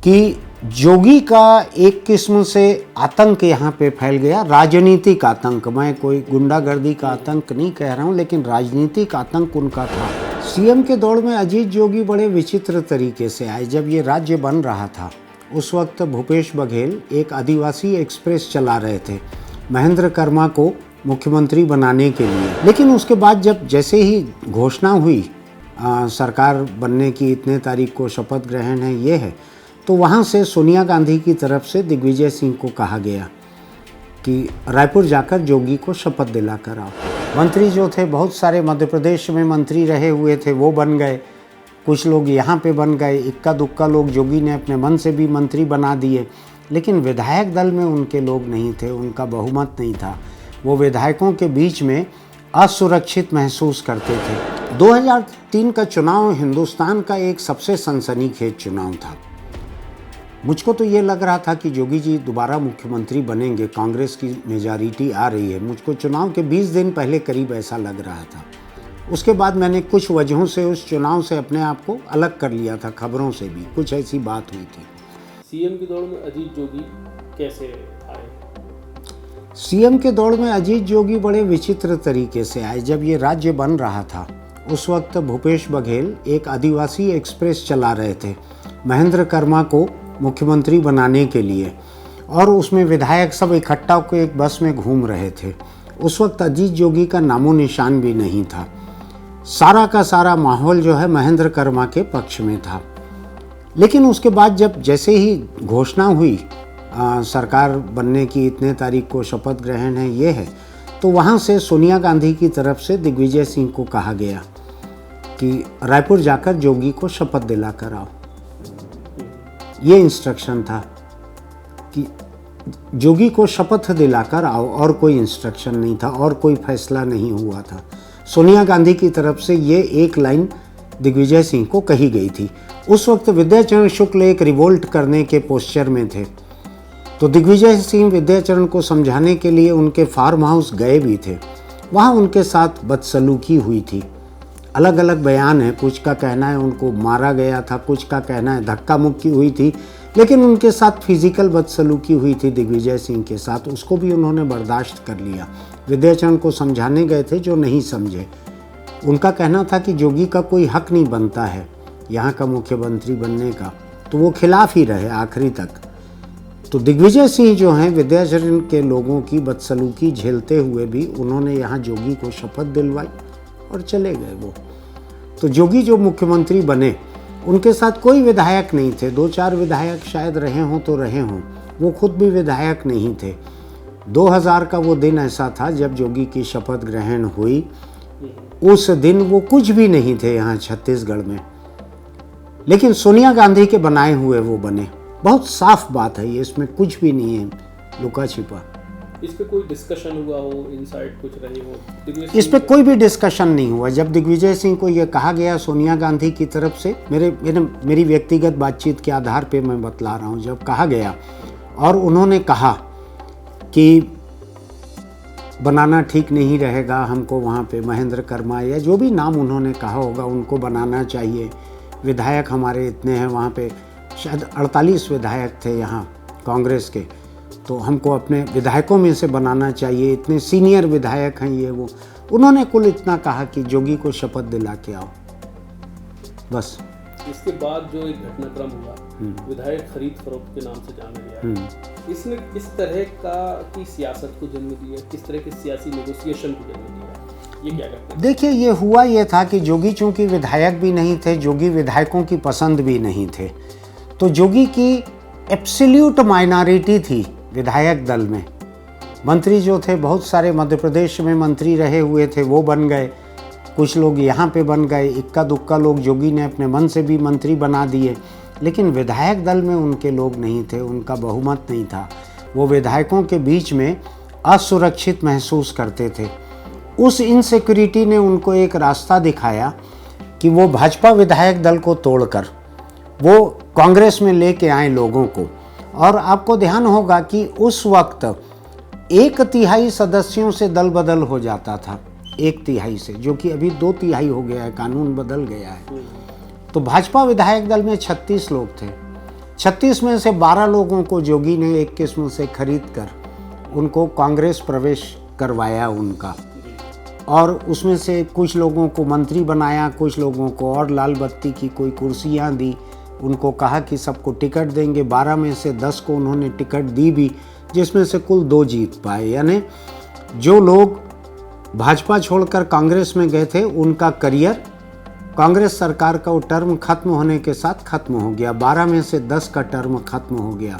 कि जोगी का एक किस्म से आतंक यहाँ पे फैल गया, राजनीतिक आतंक। मैं कोई गुंडागर्दी का आतंक नहीं कह रहा हूँ, लेकिन राजनीतिक आतंक उनका था। सीएम के दौर में अजीत जोगी बड़े विचित्र तरीके से आए। जब ये राज्य बन रहा था उस वक्त भूपेश बघेल एक आदिवासी एक्सप्रेस चला रहे थे महेंद्र कर्मा को मुख्यमंत्री बनाने के लिए। लेकिन उसके बाद जब जैसे ही घोषणा हुई सरकार बनने की, इतने तारीख को शपथ ग्रहण है, ये है, तो वहाँ से सोनिया गांधी की तरफ से दिग्विजय सिंह को कहा गया कि रायपुर जाकर जोगी को शपथ दिला कर आओ। मंत्री जो थे, बहुत सारे मध्य प्रदेश में मंत्री रहे हुए थे, वो बन गए। कुछ लोग यहाँ पे बन गए, इक्का दुक्का लोग जोगी ने अपने मन से भी मंत्री बना दिए। लेकिन विधायक दल में उनके लोग नहीं थे, उनका बहुमत नहीं था। वो विधायकों के बीच में असुरक्षित महसूस करते थे। 2003 का चुनाव हिंदुस्तान का एक सबसे सनसनीखेज चुनाव था। मुझको तो ये लग रहा था कि जोगी जी दोबारा मुख्यमंत्री बनेंगे, कांग्रेस की मेजॉरिटी आ रही है। मुझको चुनाव के 20 दिन पहले करीब ऐसा लग रहा था। उसके बाद मैंने कुछ वजहों से उस चुनाव से अपने आप को अलग कर लिया था, खबरों से भी कुछ ऐसी बात हुई थी। सीएम के दौर में अजीत जोगी कैसे आए? सीएम के दौर में अजीत जोगी बड़े विचित्र तरीके से आए। जब ये राज्य बन रहा था उस वक्त भूपेश बघेल एक आदिवासी एक्सप्रेस चला रहे थे महेंद्र कर्मा को मुख्यमंत्री बनाने के लिए, और उसमें विधायक सब इकट्ठा होकर एक बस में घूम रहे थे। उस वक्त अजीत जोगी का नामो निशान भी नहीं था। सारा का सारा माहौल जो है महेंद्र कर्मा के पक्ष में था। लेकिन उसके बाद जब जैसे ही घोषणा हुई सरकार बनने की, इतने तारीख को शपथ ग्रहण है, ये है, तो वहाँ से सोनिया गांधी की तरफ से दिग्विजय सिंह को कहा गया कि रायपुर जाकर जोगी को शपथ दिला कर आओ। ये इंस्ट्रक्शन था कि जोगी को शपथ दिलाकर आओ, और कोई इंस्ट्रक्शन नहीं था और कोई फैसला नहीं हुआ था। सोनिया गांधी की तरफ से ये एक लाइन दिग्विजय सिंह को कही गई थी। उस वक्त विद्याचरण शुक्ल एक रिवोल्ट करने के पोस्चर में थे, तो दिग्विजय सिंह विद्याचरण को समझाने के लिए उनके फार्म हाउस गए भी थे। वहाँ उनके साथ बदसलूकी हुई थी। अलग अलग बयान है, कुछ का कहना है उनको मारा गया था, कुछ का कहना है धक्का मुक्की हुई थी, लेकिन उनके साथ फिजिकल बदसलूकी हुई थी दिग्विजय सिंह के साथ। उसको भी उन्होंने बर्दाश्त कर लिया। विद्याचरण को समझाने गए थे जो नहीं समझे। उनका कहना था कि जोगी का कोई हक नहीं बनता है यहाँ का मुख्यमंत्री बनने का, तो वो खिलाफ ही रहे आखिरी तक। तो दिग्विजय सिंह जो हैं, विद्याचरण के लोगों की बदसलूकी झेलते हुए भी उन्होंने यहाँ जोगी को शपथ दिलवाई और चले गए वो। तो जोगी जो मुख्यमंत्री बने, उनके साथ कोई विधायक नहीं थे। 2-4 विधायक शायद रहे हों तो रहे हों, वो खुद भी विधायक नहीं थे। 2000 का वो दिन ऐसा था जब जोगी की शपथ ग्रहण हुई। उस दिन वो कुछ भी नहीं थे यहाँ छत्तीसगढ़ में, लेकिन सोनिया गांधी के बनाए हुए वो बने। बहुत साफ बात है ये, इसमें कुछ भी नहीं है लुका छिपा। इस पे कोई डिस्कशन हुआ हो, इनसाइड कुछ रहे हो? इस पे कोई भी डिस्कशन नहीं हुआ। जब दिग्विजय सिंह को ये कहा गया सोनिया गांधी की तरफ से, मेरी व्यक्तिगत बातचीत के आधार पे मैं बतला रहा हूँ, जब कहा गया और उन्होंने कहा कि बनाना ठीक नहीं रहेगा, हमको वहाँ पे महेंद्र कर्मा या जो भी नाम उन्होंने कहा होगा उनको बनाना चाहिए, विधायक हमारे इतने हैं, वहाँ पे शायद 48 विधायक थे यहाँ कांग्रेस के, तो हमको अपने विधायकों में से बनाना चाहिए, इतने सीनियर विधायक हैं ये वो। उन्होंने कुल इतना कहा कि जोगी को शपथ दिला के आओ, बस। इसके बाद जो एक घटनाक्रम हुआ, विधायक खरीद फरोख्त के नाम से जाना गया, इसने किस तरह की सियासत को जन्म दिया, किस तरह के सियासी नेगोशिएशन को जन्म दिया, ये क्या करते हैं? देखिए, ये हुआ ये था कि जोगी चूंकि विधायक भी नहीं थे, जोगी विधायकों की पसंद भी नहीं थे, तो जोगी की एब्सोल्यूट माइनॉरिटी थी विधायक दल में। मंत्री जो थे, बहुत सारे मध्य प्रदेश में मंत्री रहे हुए थे, वो बन गए। कुछ लोग यहाँ पे बन गए, इक्का दुक्का लोग जोगी ने अपने मन से भी मंत्री बना दिए। लेकिन विधायक दल में उनके लोग नहीं थे, उनका बहुमत नहीं था। वो विधायकों के बीच में असुरक्षित महसूस करते थे। उस इनसिक्योरिटी ने उनको एक रास्ता दिखाया कि वो भाजपा विधायक दल को तोड़कर वो कांग्रेस में लेके आए लोगों को। और आपको ध्यान होगा कि उस वक्त 1/3 सदस्यों से दल बदल हो जाता था, 1/3 से, जो कि अभी 2/3 हो गया है, कानून बदल गया है। तो भाजपा विधायक दल में 36 लोग थे। 36 में से 12 लोगों को जोगी ने एक किस्म से खरीद कर उनको कांग्रेस प्रवेश करवाया उनका, और उसमें से कुछ लोगों को मंत्री बनाया, कुछ लोगों को और लाल बत्ती की कोई कुर्सियां दी, उनको कहा कि सबको टिकट देंगे। 12 में से 10 को उन्होंने टिकट दी भी, जिसमें से कुल 2 जीत पाए। यानी जो लोग भाजपा छोड़कर कांग्रेस में गए थे उनका करियर कांग्रेस सरकार का वो टर्म खत्म होने के साथ खत्म हो गया। 12 में से 10 का टर्म खत्म हो गया।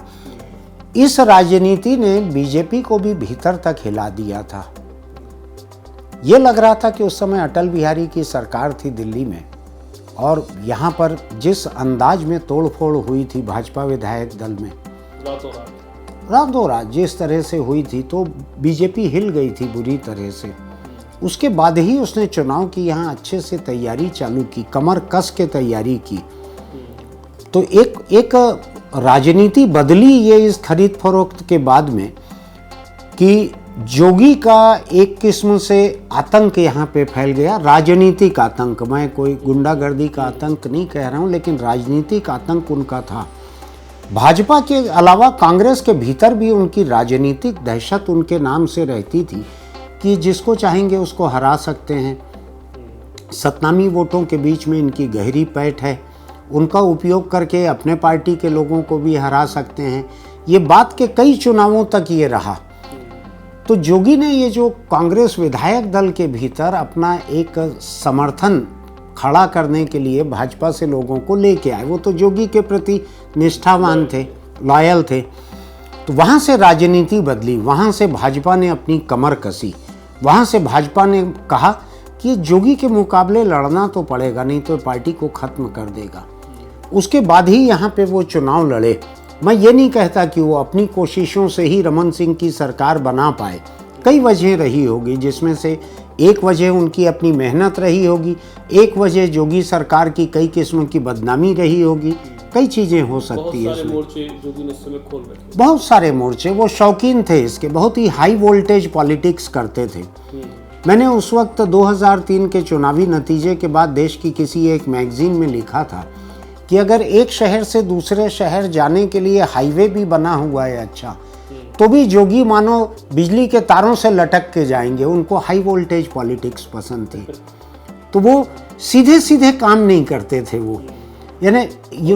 इस राजनीति ने बीजेपी को भी भीतर तक हिला दिया था। ये लग रहा था कि उस समय अटल बिहारी की सरकार थी दिल्ली में, और यहाँ पर जिस अंदाज में तोड़फोड़ हुई थी भाजपा विधायक दल में, रातों रात जिस तरह से हुई थी, तो बीजेपी हिल गई थी बुरी तरह से। उसके बाद ही उसने चुनाव की यहाँ अच्छे से तैयारी चालू की, कमर कस के तैयारी की। तो एक राजनीति बदली ये इस खरीद फरोख्त के बाद में, कि जोगी का एक किस्म से आतंक यहाँ पे फैल गया, राजनीतिक आतंक। मैं कोई गुंडागर्दी का आतंक नहीं कह रहा हूँ, लेकिन राजनीतिक आतंक उनका था। भाजपा के अलावा कांग्रेस के भीतर भी उनकी राजनीतिक दहशत उनके नाम से रहती थी कि जिसको चाहेंगे उसको हरा सकते हैं। सतनामी वोटों के बीच में इनकी गहरी पैठ है, उनका उपयोग करके अपने पार्टी के लोगों को भी हरा सकते हैं। ये बात के कई चुनावों तक ये रहा। तो जोगी ने ये जो कांग्रेस विधायक दल के भीतर अपना एक समर्थन खड़ा करने के लिए भाजपा से लोगों को लेके आए, वो तो जोगी के प्रति निष्ठावान थे, लॉयल थे। तो वहाँ से राजनीति बदली, वहाँ से भाजपा ने अपनी कमर कसी, वहाँ से भाजपा ने कहा कि जोगी के मुकाबले लड़ना तो पड़ेगा, नहीं तो पार्टी को खत्म कर देगा। उसके बाद ही यहाँ पे वो चुनाव लड़े। मैं ये नहीं कहता कि वो अपनी कोशिशों से ही रमन सिंह की सरकार बना पाए, कई वजह रही होगी, जिसमें से एक वजह उनकी अपनी मेहनत रही होगी, एक वजह जोगी सरकार की कई किस्मों की बदनामी रही होगी, कई चीज़ें हो सकती है इसमें। बहुत सारे मोर्चे, वो शौकीन थे इसके, बहुत ही हाई वोल्टेज पॉलिटिक्स करते थे। मैंने उस वक्त 2003 के चुनावी नतीजे के बाद देश की किसी एक मैगजीन में लिखा था कि अगर एक शहर से दूसरे शहर जाने के लिए हाईवे भी बना हुआ है अच्छा, तो भी जोगी मानो बिजली के तारों से लटक के जाएंगे। उनको हाई वोल्टेज पॉलिटिक्स पसंद थी, तो वो सीधे सीधे काम नहीं करते थे। वो यानी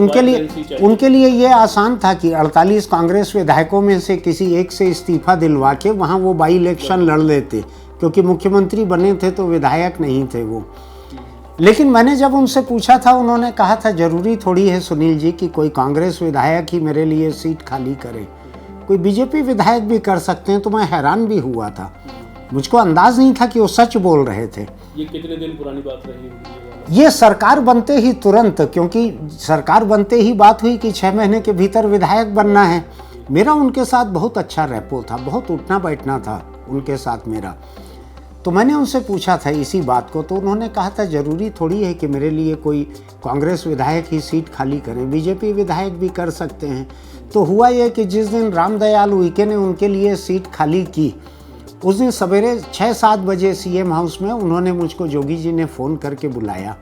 उनके लिए ये आसान था कि 48 कांग्रेस विधायकों में से किसी एक से इस्तीफा दिलवा के वहाँ वो बाई इलेक्शन लड़ लेते, क्योंकि मुख्यमंत्री बने थे तो विधायक नहीं थे वो। लेकिन मैंने जब उनसे पूछा था, उन्होंने कहा था जरूरी थोड़ी है सुनील जी कि कोई कांग्रेस विधायक ही मेरे लिए सीट खाली करे, कोई बीजेपी विधायक भी कर सकते हैं। तो मैं हैरान भी हुआ था, मुझको अंदाज नहीं था कि वो सच बोल रहे थे। ये कितने दिन पुरानी बात रही होगी? ये सरकार बनते ही तुरंत, क्योंकि सरकार बनते ही बात हुई कि 6 महीने के भीतर विधायक बनना है। मेरा उनके साथ बहुत अच्छा रैपो था, बहुत उठना बैठना था उनके साथ मेरा। तो मैंने उनसे पूछा था इसी बात को, तो उन्होंने कहा था जरूरी थोड़ी है कि मेरे लिए कोई कांग्रेस विधायक ही सीट खाली करें, बीजेपी विधायक भी कर सकते हैं। तो हुआ ये कि जिस दिन रामदयाल उइके ने उनके लिए सीट खाली की, उस दिन सवेरे 6-7 बजे सीएम हाउस में उन्होंने मुझको जोगी जी ने फ़ोन करके बुलाया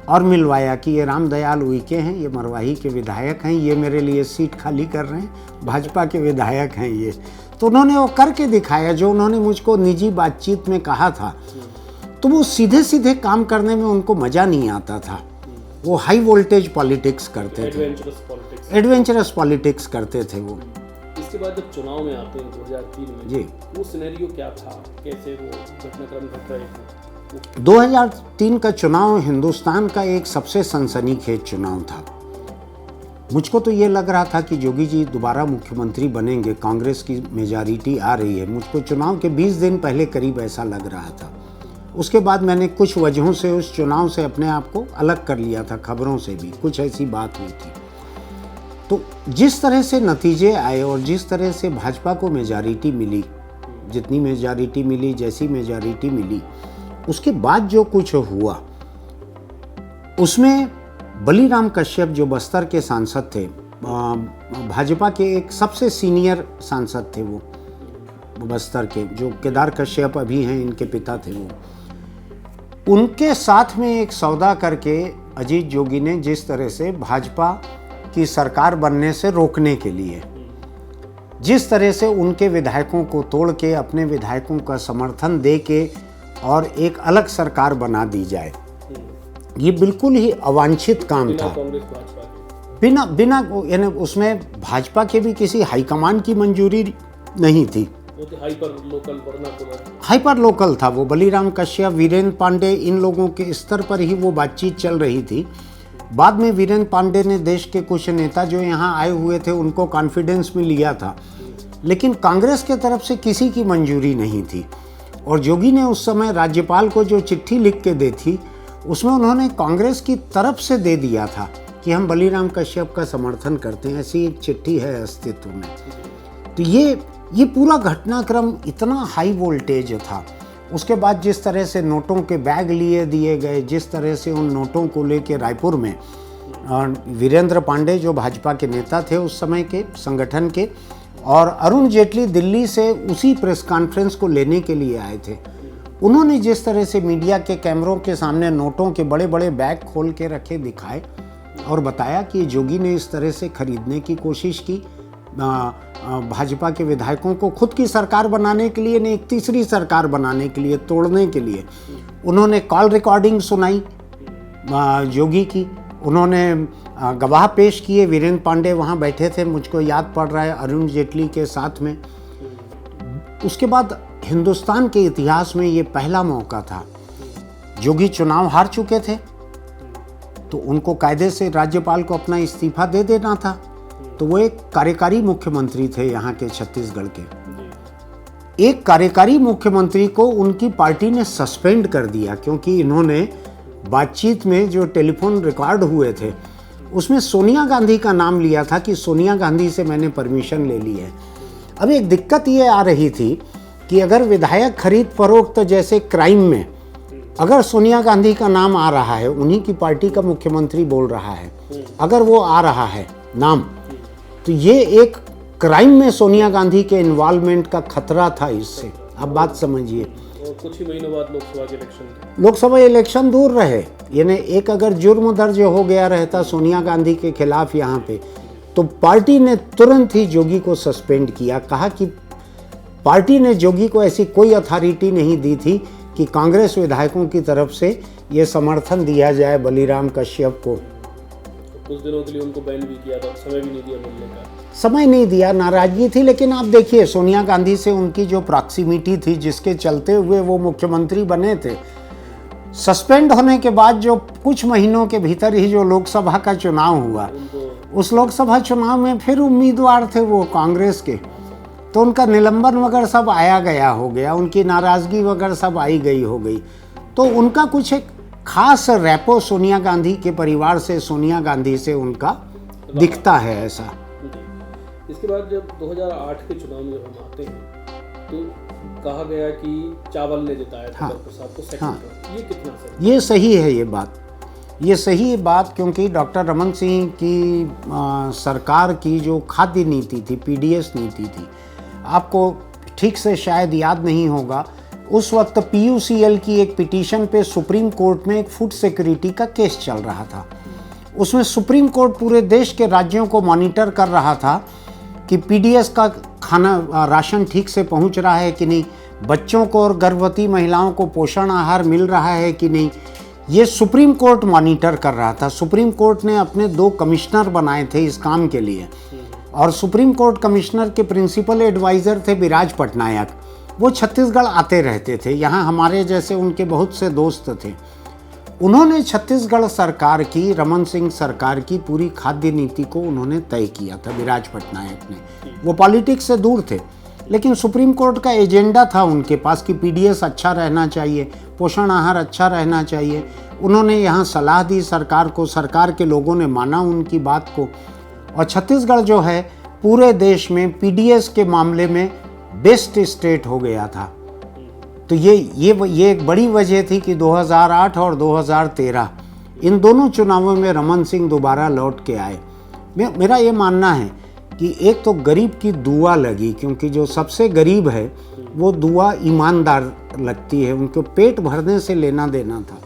और मिलवाया कि ये रामदयाल उइके हैं, ये मरवाही के विधायक हैं, ये मेरे लिए सीट खाली कर रहे हैं, भाजपा के विधायक हैं ये। तो उन्होंने वो करके दिखाया जो उन्होंने मुझको निजी बातचीत में कहा था। तो वो सीधे सीधे काम करने में उनको मज़ा नहीं आता था, वो हाई वोल्टेज पॉलिटिक्स करते थे, एडवेंचरस पॉलिटिक्स करते थे वो। इसके बाद जब चुनाव में आते हैं 2003 में जी, वो सिनेरियो क्या था, कैसे वो घटनाक्रम घट रहे थे? 2003 का चुनाव हिंदुस्तान का एक सबसे सनसनीखेज चुनाव था। मुझको तो ये लग रहा था कि जोगी जी दोबारा मुख्यमंत्री बनेंगे, कांग्रेस की मेजॉरिटी आ रही है। मुझको चुनाव के 20 दिन पहले करीब ऐसा लग रहा था। उसके बाद मैंने कुछ वजहों से उस चुनाव से अपने आप को अलग कर लिया था, खबरों से भी कुछ ऐसी बात हुई थी। तो जिस तरह से नतीजे आए और जिस तरह से भाजपा को मेजॉरिटी मिली, जितनी मेजॉरिटी मिली, जैसी मेजॉरिटी मिली, उसके बाद जो कुछ हुआ उसमें बलीराम कश्यप जो बस्तर के सांसद थे, भाजपा के एक सबसे सीनियर सांसद थे वो बस्तर के, जो केदार कश्यप अभी हैं इनके पिता थे वो, उनके साथ में एक सौदा करके अजीत जोगी ने जिस तरह से भाजपा की सरकार बनने से रोकने के लिए। जिस तरह से उनके विधायकों को तोड़ के अपने विधायकों का समर्थन दे के और एक अलग सरकार बना दी जाए, ये बिल्कुल ही अवांछित काम था। कांग्रेस भाजपा के बिना बिना यानी उसमें भाजपा के भी किसी हाईकमान की मंजूरी नहीं थी। वो तो hyper local vernacular hyper local था वो। बलीराम कश्यप, वीरेंद्र पांडे, इन लोगों के स्तर पर ही वो बातचीत चल रही थी। बाद में वीरेंद्र पांडे ने देश के कुछ नेता जो यहाँ आए हुए थे उनको कॉन्फिडेंस में लिया था, लेकिन कांग्रेस के तरफ से किसी की मंजूरी नहीं थी। और जोगी ने उस समय राज्यपाल को जो चिट्ठी लिख के दी थी उसमें उन्होंने कांग्रेस की तरफ से दे दिया था कि हम बलीराम कश्यप का समर्थन करते हैं, ऐसी एक चिट्ठी है अस्तित्व में। तो ये पूरा घटनाक्रम इतना हाई वोल्टेज था। उसके बाद जिस तरह से नोटों के बैग लिए दिए गए, जिस तरह से उन नोटों को लेके रायपुर में वीरेंद्र पांडे जो भाजपा के नेता थे उस समय के संगठन के, और अरुण जेटली दिल्ली से उसी प्रेस कॉन्फ्रेंस को लेने के लिए आए थे, उन्होंने जिस तरह से मीडिया के कैमरों के सामने नोटों के बड़े बड़े बैग खोल के रखे दिखाए और बताया कि जोगी ने इस तरह से खरीदने की कोशिश की भाजपा के विधायकों को खुद की सरकार बनाने के लिए, नहीं एक तीसरी सरकार बनाने के लिए, तोड़ने के लिए। उन्होंने कॉल रिकॉर्डिंग सुनाई जोगी की, उन्होंने गवाह पेश किए। वीरेंद्र पांडे वहाँ बैठे थे, मुझको याद पड़ रहा है, अरुण जेटली के साथ में। उसके बाद हिंदुस्तान के इतिहास में ये पहला मौका था। जोगी चुनाव हार चुके थे तो उनको कायदे से राज्यपाल को अपना इस्तीफा दे देना था। तो वो एक कार्यकारी मुख्यमंत्री थे यहाँ के छत्तीसगढ़ के। एक कार्यकारी मुख्यमंत्री को उनकी पार्टी ने सस्पेंड कर दिया क्योंकि इन्होंने बातचीत में जो टेलीफोन रिकॉर्ड हुए थे उसमें सोनिया गांधी का नाम लिया था कि सोनिया गांधी से मैंने परमिशन ले ली है। अब एक दिक्कत ये आ रही थी कि अगर विधायक खरीद फरोख्त जैसे क्राइम में अगर सोनिया गांधी का नाम आ रहा है, उन्हीं की पार्टी का मुख्यमंत्री बोल रहा है, अगर वो आ रहा है नाम, तो ये एक क्राइम में सोनिया गांधी के इन्वॉल्वमेंट का खतरा था। इससे आप बात समझिए। और कुछ ही महीनों बाद लोकसभा के इलेक्शन थे। लोकसभा इलेक्शन दूर रहे, यानी एक अगर जुर्म दर्ज हो गया रहता सोनिया गांधी के खिलाफ यहाँ पे, तो पार्टी ने तुरंत ही जोगी को सस्पेंड किया। कहा कि पार्टी ने जोगी को ऐसी कोई अथॉरिटी नहीं दी थी कि कांग्रेस विधायकों की तरफ से ये समर्थन दिया जाए बलीराम कश्यप को। कुछ दिनों के लिए उनको बैन भी किया था, समय भी नहीं दिया मिलने का। समय नहीं दिया, नाराजगी थी। लेकिन आप देखिए सोनिया गांधी से उनकी जो प्रॉक्सिमिटी थी जिसके चलते हुए वो मुख्यमंत्री बने थे, सस्पेंड होने के बाद जो कुछ महीनों के भीतर ही जो लोकसभा का चुनाव हुआ, उस लोकसभा चुनाव में फिर उम्मीदवार थे वो कांग्रेस के, तो उनका निलंबन वगैरह सब आया गया हो गया, उनकी नाराज़गी वगैरह सब आई गई हो गई। तो उनका कुछ एक खास रैपो सोनिया गांधी के परिवार से, सोनिया गांधी से उनका दिखता है ऐसा। इसके बाद जब 2008 के चुनाव में हम आते हैं तो कहा गया कि चावल ने जिताया था प्रसाद को सेकंड। ये कितना सही? ये सही है ये सही है बात, क्योंकि डॉक्टर रमन सिंह की सरकार की जो खाद्य नीति थी, पीडीएस नीति थी, आपको ठीक से शायद याद नहीं होगा, उस वक्त पीयूसीएल की एक पिटीशन पे सुप्रीम कोर्ट में एक फूड सिक्योरिटी का केस चल रहा था। उसमें सुप्रीम कोर्ट पूरे देश के राज्यों को मॉनिटर कर रहा था कि पीडीएस का खाना राशन ठीक से पहुंच रहा है कि नहीं, बच्चों को और गर्भवती महिलाओं को पोषण आहार मिल रहा है कि नहीं, ये सुप्रीम कोर्ट मॉनिटर कर रहा था। सुप्रीम कोर्ट ने अपने 2 कमिश्नर बनाए थे इस काम के लिए, और सुप्रीम कोर्ट कमिश्नर के प्रिंसिपल एडवाइज़र थे विराज पटनायक। वो छत्तीसगढ़ आते रहते थे, यहाँ हमारे जैसे उनके बहुत से दोस्त थे। उन्होंने छत्तीसगढ़ सरकार की, रमन सिंह सरकार की पूरी खाद्य नीति को उन्होंने तय किया था, विराज पटनायक ने। वो पॉलिटिक्स से दूर थे, लेकिन सुप्रीम कोर्ट का एजेंडा था उनके पास कि पीडीएस अच्छा रहना चाहिए, पोषण आहार अच्छा रहना चाहिए। उन्होंने यहाँ सलाह दी सरकार को, सरकार के लोगों ने माना उनकी बात को, और छत्तीसगढ़ जो है पूरे देश में पीडीएस के मामले में बेस्ट स्टेट हो गया था। तो ये एक बड़ी वजह थी कि 2008 और 2013 इन दोनों चुनावों में रमन सिंह दोबारा लौट के आए। मेरा ये मानना है कि एक तो गरीब की दुआ लगी, क्योंकि जो सबसे गरीब है वो दुआ ईमानदार लगती है, उनको पेट भरने से लेना देना था।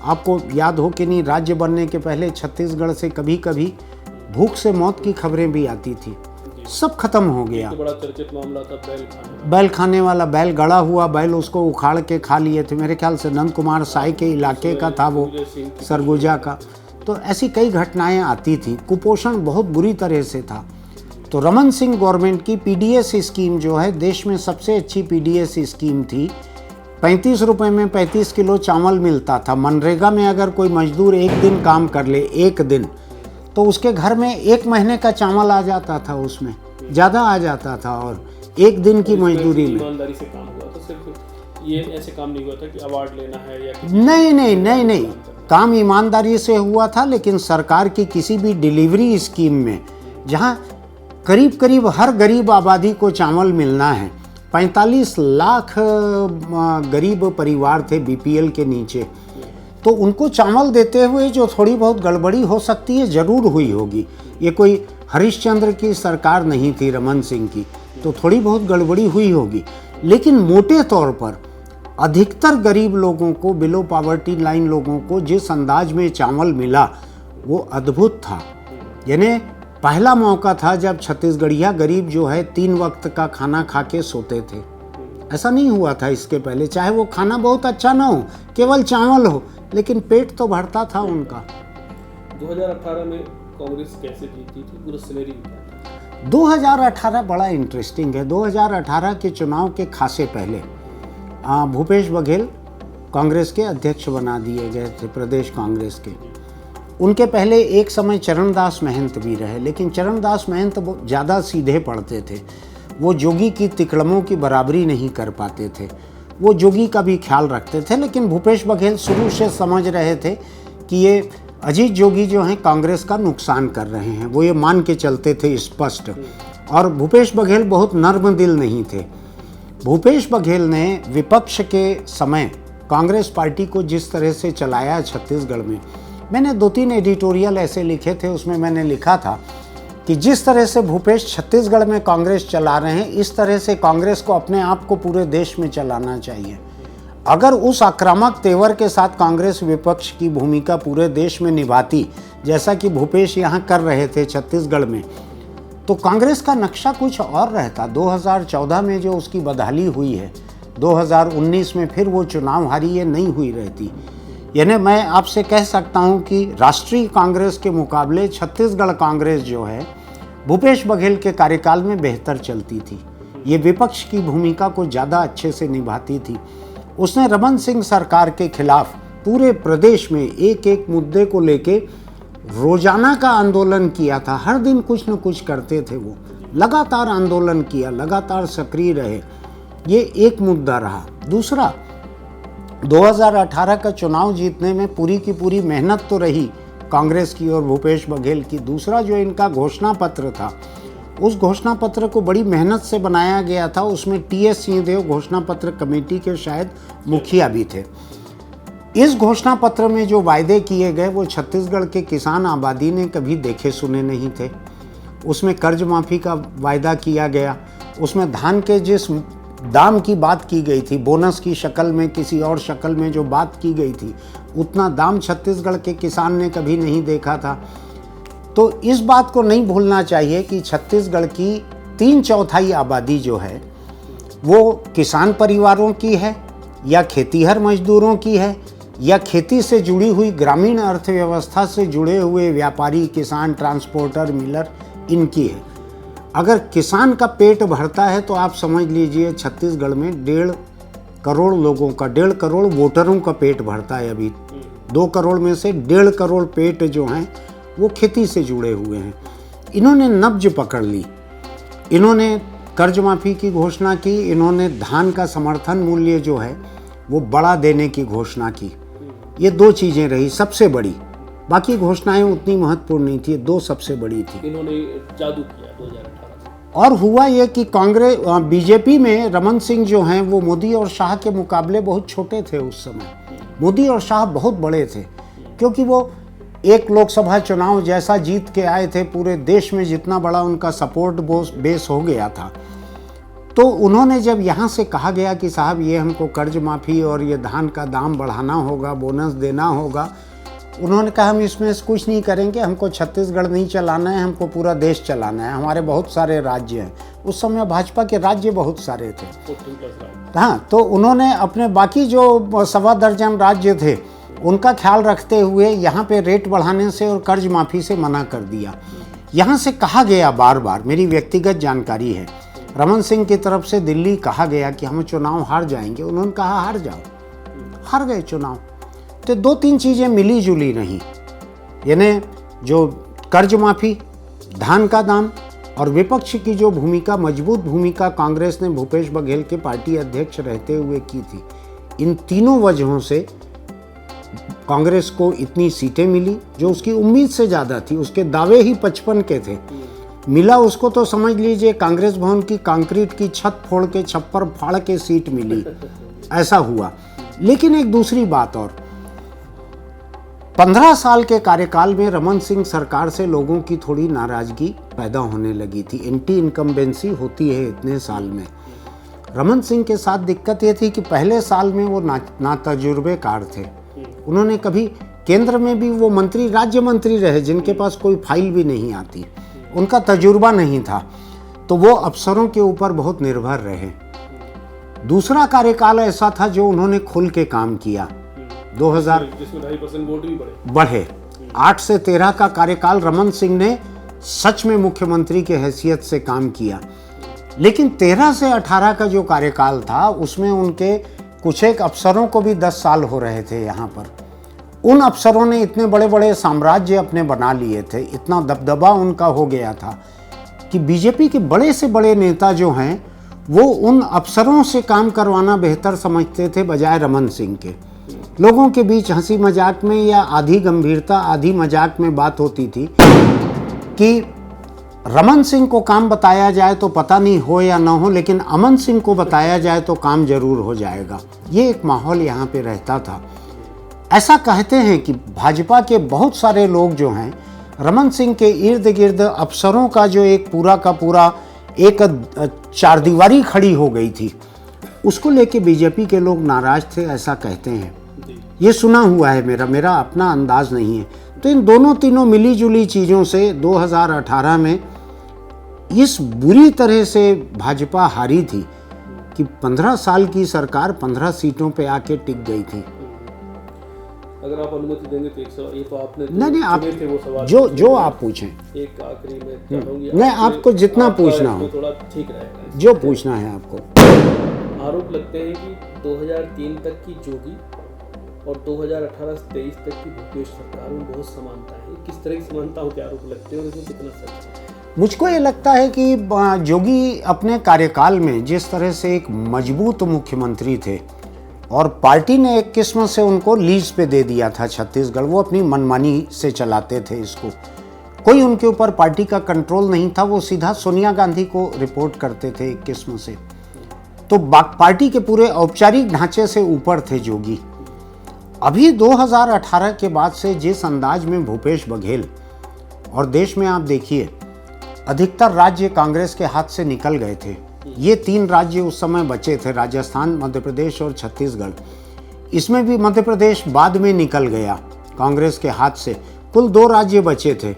आपको याद हो कि नहीं, राज्य बनने के पहले छत्तीसगढ़ से कभी कभी भूख से मौत की खबरें भी आती थी, सब खत्म हो गया। तो बड़ा चर्चित मामला था बैल खाने वाला, बैल गड़ा हुआ बैल, उसको उखाड़ के खा लिए थे। मेरे ख्याल से नंद कुमार साय के इलाके का था वो, सरगुजा का। तो ऐसी कई घटनाएं आती थी। कुपोषण बहुत बुरी तरह से था। तो रमन सिंह गवर्नमेंट की पीडीएस स्कीम जो है, देश में सबसे अच्छी पीडीएस स्कीम थी। 35 रुपये में 35 किलो चावल मिलता था। मनरेगा में अगर कोई मजदूर एक दिन काम कर ले, एक दिन, तो उसके घर में 1 महीने का चावल आ जाता था, उसमें ज़्यादा आ जाता था। और एक दिन की मजदूरी में ईमानदारी से काम हुआ था, सिर्फ ये ऐसे काम नहीं हुआ था कि अवार्ड लेना है या नहीं, काम ईमानदारी से हुआ था। लेकिन सरकार की किसी भी डिलीवरी स्कीम में, जहां करीब करीब हर गरीब आबादी को चावल मिलना है, 45 लाख गरीब परिवार थे बीपीएल के नीचे, तो उनको चावल देते हुए जो थोड़ी बहुत गड़बड़ी हो सकती है, ज़रूर हुई होगी। ये कोई हरिश्चंद्र की सरकार नहीं थी रमन सिंह की, तो थोड़ी बहुत गड़बड़ी हुई होगी। लेकिन मोटे तौर पर अधिकतर गरीब लोगों को, बिलो पॉवर्टी लाइन लोगों को जिस अंदाज में चावल मिला, वो अद्भुत था। यानी पहला मौका था जब छत्तीसगढ़िया गरीब जो है 3 वक्त का खाना खा के सोते थे। ऐसा नहीं हुआ था इसके पहले, चाहे वो खाना बहुत अच्छा ना हो, केवल चावल हो, लेकिन पेट तो भरता था उनका। 2018 में कांग्रेस कैसे जीती थी, पूरा सिनेरियो क्या था? 2018 बड़ा इंटरेस्टिंग है। 2018 के चुनाव के खासे पहले भूपेश बघेल कांग्रेस के अध्यक्ष बना दिए गए थे, प्रदेश कांग्रेस के। उनके पहले एक समय चरणदास महंत भी रहे, लेकिन चरणदास महंत ज़्यादा सीधे पड़ते थे। वो जोगी की तिकड़मों की बराबरी नहीं कर पाते थे, वो जोगी का भी ख्याल रखते थे। लेकिन भूपेश बघेल शुरू से समझ रहे थे कि ये अजीत जोगी जो हैं कांग्रेस का नुकसान कर रहे हैं, वो ये मान के चलते थे स्पष्ट। और भूपेश बघेल बहुत नर्म दिल नहीं थे। भूपेश बघेल ने विपक्ष के समय कांग्रेस पार्टी को जिस तरह से चलाया छत्तीसगढ़ में, मैंने 2-3 एडिटोरियल ऐसे लिखे थे, उसमें मैंने लिखा था कि जिस तरह से भूपेश छत्तीसगढ़ में कांग्रेस चला रहे हैं, इस तरह से कांग्रेस को अपने आप को पूरे देश में चलाना चाहिए। अगर उस आक्रामक तेवर के साथ कांग्रेस विपक्ष की भूमिका पूरे देश में निभाती, जैसा कि भूपेश यहाँ कर रहे थे छत्तीसगढ़ में, तो कांग्रेस का नक्शा कुछ और रहता। 2014 में जो उसकी बदहाली हुई है, 2019 में फिर वो चुनाव हारी, ये नहीं हुई रहती। यानी मैं आपसे कह सकता हूँ कि राष्ट्रीय कांग्रेस के मुकाबले छत्तीसगढ़ कांग्रेस जो है, भूपेश बघेल के कार्यकाल में बेहतर चलती थी। ये विपक्ष की भूमिका को ज़्यादा अच्छे से निभाती थी। उसने रमन सिंह सरकार के खिलाफ पूरे प्रदेश में एक एक मुद्दे को लेके रोजाना का आंदोलन किया था। हर दिन कुछ न कुछ करते थे, वो लगातार आंदोलन किया, लगातार सक्रिय रहे। ये एक मुद्दा रहा। दूसरा, 2018 का चुनाव जीतने में पूरी की पूरी मेहनत तो रही कांग्रेस की और भूपेश बघेल की। दूसरा, जो इनका घोषणा पत्र था, उस घोषणा पत्र को बड़ी मेहनत से बनाया गया था। उसमें टीएस सिंहदेव घोषणा पत्र कमेटी के शायद मुखिया भी थे। इस घोषणा पत्र में जो वायदे किए गए, वो छत्तीसगढ़ के किसान आबादी ने कभी देखे सुने नहीं थे। उसमें कर्ज माफ़ी का वायदा किया गया, उसमें धान के जिस दाम की बात की गई थी, बोनस की शक्ल में, किसी और शक्ल में जो बात की गई थी, उतना दाम छत्तीसगढ़ के किसान ने कभी नहीं देखा था। तो इस बात को नहीं भूलना चाहिए कि छत्तीसगढ़ की 3/4 आबादी जो है, वो किसान परिवारों की है, या खेतीहर मजदूरों की है, या खेती से जुड़ी हुई ग्रामीण अर्थव्यवस्था से जुड़े हुए व्यापारी, किसान, ट्रांसपोर्टर, मिलर, इनकी है। अगर किसान का पेट भरता है तो आप समझ लीजिए छत्तीसगढ़ में 1.5 करोड़ लोगों का, 1.5 करोड़ वोटरों का पेट भरता है। अभी 2 करोड़ में से 1.5 करोड़ पेट जो हैं वो खेती से जुड़े हुए हैं। इन्होंने नब्ज पकड़ ली, इन्होंने कर्ज माफ़ी की घोषणा की, इन्होंने धान का समर्थन मूल्य जो है वो बढ़ा देने की घोषणा की। ये 2 चीज़ें रही सबसे बड़ी, बाकी घोषणाएं उतनी महत्वपूर्ण नहीं थी, 2 सबसे बड़ी थी। इन्होंने जादू किया 2018 में। और हुआ ये कि कांग्रेस, बीजेपी में रमन सिंह जो हैं वो मोदी और शाह के मुकाबले बहुत छोटे थे उस समय। मोदी और शाह बहुत बड़े थे, क्योंकि वो एक लोकसभा चुनाव जैसा जीत के आए थे, पूरे देश में जितना बड़ा उनका सपोर्ट बेस हो गया था। तो उन्होंने जब यहाँ से कहा गया कि साहब ये हमको कर्ज माफ़ी और ये धान का दाम बढ़ाना होगा, बोनस देना होगा, उन्होंने कहा हम इसमें से कुछ नहीं करेंगे, हमको छत्तीसगढ़ नहीं चलाना है, हमको पूरा देश चलाना है, हमारे बहुत सारे राज्य हैं। उस समय भाजपा के राज्य बहुत सारे थे। 14+ राज्य। हाँ, तो उन्होंने अपने बाकी जो 1.25 दर्जन राज्य थे उनका ख्याल रखते हुए यहाँ पे रेट बढ़ाने से और कर्ज माफ़ी से मना कर दिया। यहाँ से कहा गया बार बार, मेरी व्यक्तिगत जानकारी है, रमन सिंह की तरफ से दिल्ली कहा गया कि हम चुनाव हार जाएंगे। उन्होंने कहा हार जाओ, हार गए चुनाव। तो 2-3 चीज़ें मिली जुली नहीं, यानी जो कर्ज माफ़ी, धान का दाम और विपक्ष की जो भूमिका, मजबूत भूमिका कांग्रेस ने भूपेश बघेल के पार्टी अध्यक्ष रहते हुए की थी, इन तीनों वजहों से कांग्रेस को इतनी सीटें मिली जो उसकी उम्मीद से ज़्यादा थी। उसके दावे ही 55 के थे, मिला उसको तो समझ लीजिए कांग्रेस भवन की कंक्रीट की छत फोड़ के, छप्पर फाड़ के सीट मिली, ऐसा हुआ। लेकिन एक दूसरी बात और, 15 साल के कार्यकाल में रमन सिंह सरकार से लोगों की थोड़ी नाराजगी पैदा होने लगी थी। एंटी इनकम्बेंसी होती है इतने साल में। रमन सिंह के साथ दिक्कत ये थी कि पहले साल में वो ना तजुर्बेकार थे। उन्होंने कभी केंद्र में भी वो मंत्री, राज्य मंत्री रहे जिनके पास कोई फाइल भी नहीं आती, उनका तजुर्बा नहीं था, तो वो अफसरों के ऊपर बहुत निर्भर रहे। दूसरा कार्यकाल ऐसा था जो उन्होंने खुल के काम किया। 2000 जिसमें 2.5% वोट भी बढ़े। 8 से 13 का कार्यकाल रमन सिंह ने सच में मुख्यमंत्री के हैसियत से काम किया। लेकिन 13 से 18 का जो कार्यकाल था उसमें उनके कुछ एक अफसरों को भी 10 साल हो रहे थे यहाँ पर। उन अफसरों ने इतने बड़े बड़े साम्राज्य अपने बना लिए थे, इतना दबदबा उनका हो गया था कि बीजेपी के बड़े से बड़े नेता जो हैं वो उन अफसरों से काम करवाना बेहतर समझते थे बजाय रमन सिंह के। लोगों के बीच हंसी मजाक में या आधी गंभीरता आधी मजाक में बात होती थी कि रमन सिंह को काम बताया जाए तो पता नहीं हो या ना हो, लेकिन अमन सिंह को बताया जाए तो काम जरूर हो जाएगा। ये एक माहौल यहाँ पे रहता था। ऐसा कहते हैं कि भाजपा के बहुत सारे लोग जो हैं रमन सिंह के इर्द गिर्द अफसरों का जो एक पूरा का पूरा एक चारदीवारी खड़ी हो गई थी, उसको लेके बीजेपी के लोग नाराज थे, ऐसा कहते हैं। ये सुना हुआ है, मेरा अपना अंदाज नहीं है। तो इन दोनों तीनों मिली जुली चीज़ों से 2018 में इस बुरी तरह से भाजपा हारी थी कि 15 साल की सरकार 15 सीटों पे आके टिक गई थी। अगर आप अनुमति देंगे तो एक सवाल, ये तो आपने नहीं आप थे वो सवाल जो आप पूछें, एक आखिरी में चाहूंगी नहीं आपको जितना पूछना हो, थोड़ा ठीक रहेगा, जो पूछना है आपको। आरोप लगते हैं कि 2003 तक की जोगी और 2018 से 23 तक की भूपेश सरकार में बहुत समानता है। किस तरह की समानताओं के आरोप लगते हैं और इसमें कितना सच है? मुझको ये लगता है कि जोगी अपने कार्यकाल में जिस तरह से एक मजबूत मुख्यमंत्री थे और पार्टी ने एक किस्म से उनको लीज पे दे दिया था छत्तीसगढ़, वो अपनी मनमानी से चलाते थे इसको, कोई उनके ऊपर पार्टी का कंट्रोल नहीं था, वो सीधा सोनिया गांधी को रिपोर्ट करते थे एक किस्म से। तो पार्टी के पूरे औपचारिक ढांचे से ऊपर थे जोगी। अभी 2018 के बाद से जिस अंदाज में भूपेश बघेल, और देश में आप देखिए अधिकतर राज्य कांग्रेस के हाथ से निकल गए थे। ये 3 राज्य उस समय बचे थे, राजस्थान, मध्य प्रदेश और छत्तीसगढ़। इसमें भी मध्य प्रदेश बाद में निकल गया कांग्रेस के हाथ से। कुल 2 राज्य बचे थे।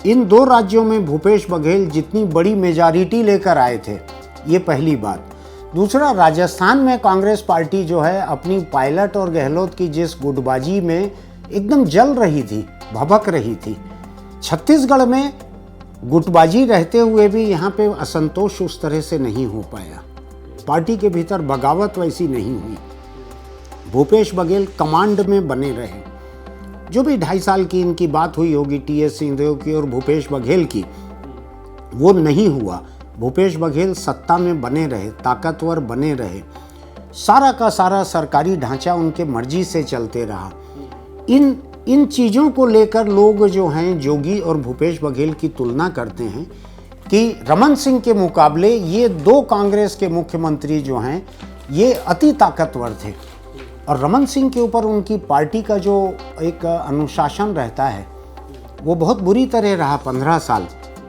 इन 2 राज्यों में भूपेश बघेल जितनी बड़ी मेजॉरिटी लेकर आए थे, ये पहली बात। दूसरा, राजस्थान में कांग्रेस पार्टी जो है अपनी पायलट और गहलोत की जिस गुटबाजी में एकदम जल रही थी, भभक रही थी, छत्तीसगढ़ में गुटबाजी रहते हुए भी यहाँ पे असंतोष उस तरह से नहीं हो पाया। पार्टी के भीतर बगावत वैसी नहीं हुई। भूपेश बघेल कमांड में बने रहे। जो भी 2.5 साल की इनकी बात हुई होगी टीएस सिंहदेव की और भूपेश बघेल की, वो नहीं हुआ। भूपेश बघेल सत्ता में बने रहे, ताकतवर बने रहे, सारा का सारा सरकारी ढांचा उनके मर्जी से चलते रहा। इन चीज़ों को लेकर लोग जो हैं जोगी और भूपेश बघेल की तुलना करते हैं कि रमन सिंह के मुकाबले ये 2 कांग्रेस के मुख्यमंत्री जो हैं ये अति ताकतवर थे, और रमन सिंह के ऊपर उनकी पार्टी का जो एक अनुशासन रहता है वो बहुत बुरी तरह रहा। 15 साल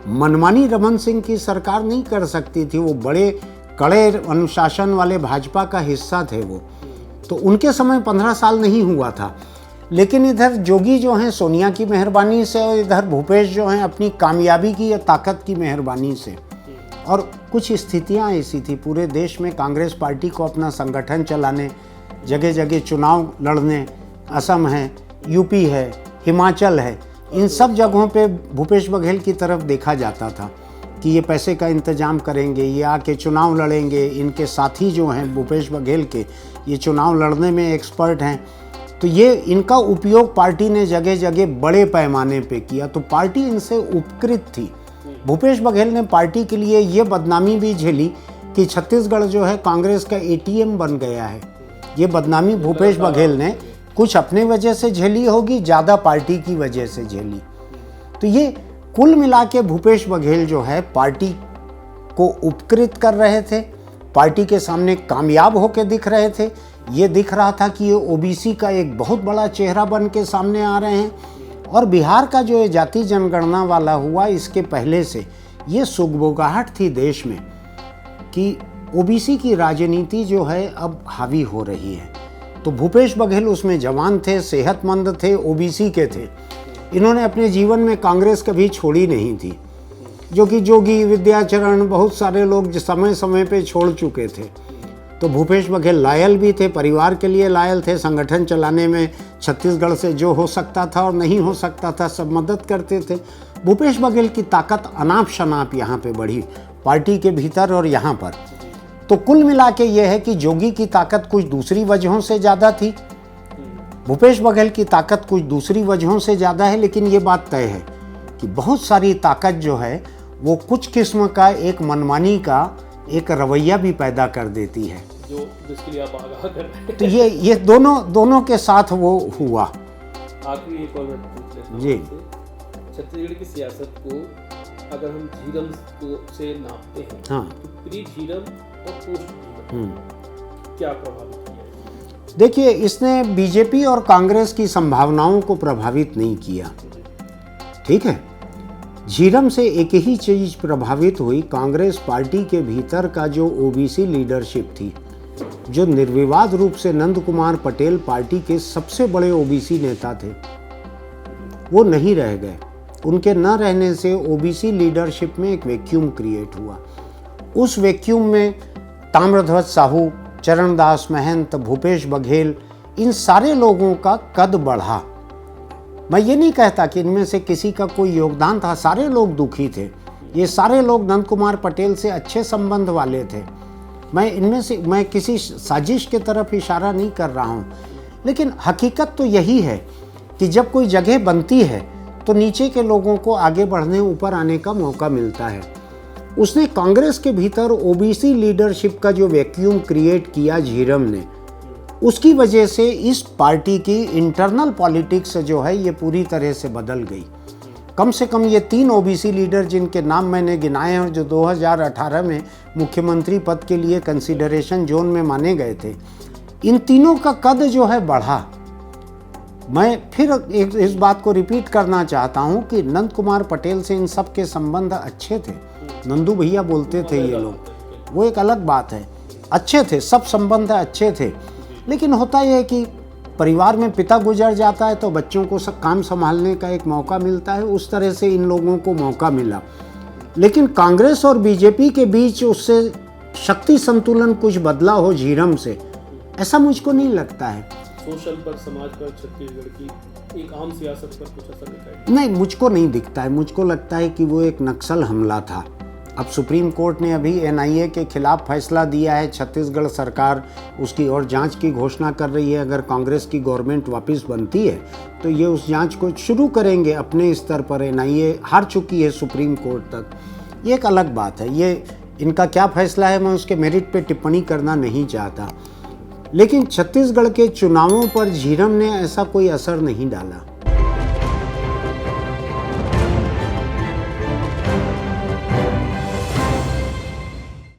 मनमानी रमन सिंह की सरकार नहीं कर सकती थी। वो बड़े कड़े अनुशासन वाले भाजपा का हिस्सा थे वो, तो उनके समय 15 साल नहीं हुआ था। लेकिन इधर जोगी जो हैं सोनिया की मेहरबानी से और इधर भूपेश जो हैं अपनी कामयाबी की या ताकत की मेहरबानी से। और कुछ स्थितियां ऐसी थी पूरे देश में, कांग्रेस पार्टी को अपना संगठन चलाने, जगह जगह चुनाव लड़ने, असम है, यूपी है, हिमाचल है, इन सब जगहों पे भूपेश बघेल की तरफ देखा जाता था कि ये पैसे का इंतजाम करेंगे, ये आके चुनाव लड़ेंगे, इनके साथी जो हैं भूपेश बघेल के ये चुनाव लड़ने में एक्सपर्ट हैं, तो ये इनका उपयोग पार्टी ने जगह जगह बड़े पैमाने पे किया, तो पार्टी इनसे उपकृत थी। भूपेश बघेल ने पार्टी के लिए ये बदनामी भी झेली कि छत्तीसगढ़ जो है कांग्रेस का एटीएम बन गया है। ये बदनामी भूपेश बघेल ने कुछ अपने वजह से झेली होगी, ज़्यादा पार्टी की वजह से झेली। तो ये कुल मिला के भूपेश बघेल जो है पार्टी को उपकृत कर रहे थे, पार्टी के सामने कामयाब होकर दिख रहे थे। ये दिख रहा था कि ये ओबीसी का एक बहुत बड़ा चेहरा बन के सामने आ रहे हैं। और बिहार का जो जाति जनगणना वाला हुआ, इसके पहले से ये सुगबुगाहट थी देश में कि ओबीसी की राजनीति जो है अब हावी हो रही है। तो भूपेश बघेल उसमें जवान थे, सेहतमंद थे, ओबीसी के थे। इन्होंने अपने जीवन में कांग्रेस कभी छोड़ी नहीं थी, जो कि जोगी, विद्याचरण, बहुत सारे लोग समय समय पे छोड़ चुके थे। तो भूपेश बघेल लायल भी थे, परिवार के लिए लायल थे, संगठन चलाने में छत्तीसगढ़ से जो हो सकता था और नहीं हो सकता था सब मदद करते थे। भूपेश बघेल की ताकत अनाप शनाप यहाँ पे बढ़ी, पार्टी के भीतर और यहाँ पर। तो कुल मिला के ये है कि जोगी की ताकत कुछ दूसरी वजहों से ज़्यादा थी, भूपेश बघेल की ताकत कुछ दूसरी वजहों से ज़्यादा है। लेकिन ये बात तय है कि बहुत सारी ताकत जो है वो कुछ किस्म का एक मनमानी का एक रवैया भी पैदा कर देती है, जो जिसके लिए आप आगाह कर रहे हैं। तो ये दोनों के साथ वो हुआ। आखिरी एक और मैं पूछ लेता हूं जी। आपसे, छत्तीसगढ़ की सियासत को अगर हम झीरम से नापते हैं, हाँ। तो प्री झीरम और पोस्ट झीरम क्या प्रभावित किया है? देखिए, इसने बीजेपी और कांग्रेस की संभावनाओं को प्रभावित नहीं किया, ठीक है। झीरम से एक ही चीज प्रभावित हुई, कांग्रेस पार्टी के भीतर का जो ओबीसी लीडरशिप थी, जो निर्विवाद रूप से नंद कुमार पटेल पार्टी के सबसे बड़े ओबीसी नेता थे, वो नहीं रह गए। उनके न रहने से ओबीसी लीडरशिप में एक वैक्यूम क्रिएट हुआ। उस वैक्यूम में ताम्रध्वज साहू, चरणदास महंत, भूपेश बघेल, इन सारे लोगों का कद बढ़ा। मैं ये नहीं कहता कि इनमें से किसी का कोई योगदान था, सारे लोग दुखी थे। ये सारे लोग नंद कुमार पटेल से अच्छे संबंध वाले थे। मैं किसी साजिश के तरफ इशारा नहीं कर रहा हूँ, लेकिन हकीकत तो यही है कि जब कोई जगह बनती है तो नीचे के लोगों को आगे बढ़ने, ऊपर आने का मौका मिलता है। उसने कांग्रेस के भीतर ओबीसी लीडरशिप का जो वैक्यूम क्रिएट किया झीरम ने, उसकी वजह से इस पार्टी की इंटरनल पॉलिटिक्स जो है ये पूरी तरह से बदल गई। कम से कम ये 3 ओबीसी लीडर जिनके नाम मैंने गिनाए हैं और जो 2018 में मुख्यमंत्री पद के लिए कंसिडरेशन जोन में माने गए थे, इन तीनों का कद जो है बढ़ा। मैं फिर इस बात को रिपीट करना चाहता हूं कि नंद कुमार पटेल से इन सब के संबंध अच्छे थे, नंदू भैया बोलते थे ये लोग, वो एक अलग बात है, अच्छे थे, सब संबंध अच्छे थे। लेकिन होता यह है कि परिवार में पिता गुजर जाता है तो बच्चों को सब काम संभालने का एक मौका मिलता है, उस तरह से इन लोगों को मौका मिला। लेकिन कांग्रेस और बीजेपी के बीच उससे शक्ति संतुलन कुछ बदला हो झीरम से, ऐसा मुझको नहीं लगता है। सोशल पर, समाज पर, छत्तीसगढ़ की एक आम सियासत पर कुछ असर दिखाई? नहीं, मुझको नहीं दिखता है। मुझको लगता है कि वो एक नक्सल हमला था। अब सुप्रीम कोर्ट ने अभी एनआईए के खिलाफ फैसला दिया है, छत्तीसगढ़ सरकार उसकी और जांच की घोषणा कर रही है। अगर कांग्रेस की गवर्नमेंट वापस बनती है तो ये उस जांच को शुरू करेंगे अपने स्तर पर। एनआईए हार चुकी है सुप्रीम कोर्ट तक, ये एक अलग बात है। ये इनका क्या फैसला है, मैं उसके मेरिट पे टिप्पणी करना नहीं चाहता। लेकिन छत्तीसगढ़ के चुनावों पर झीरम ने ऐसा कोई असर नहीं डाला।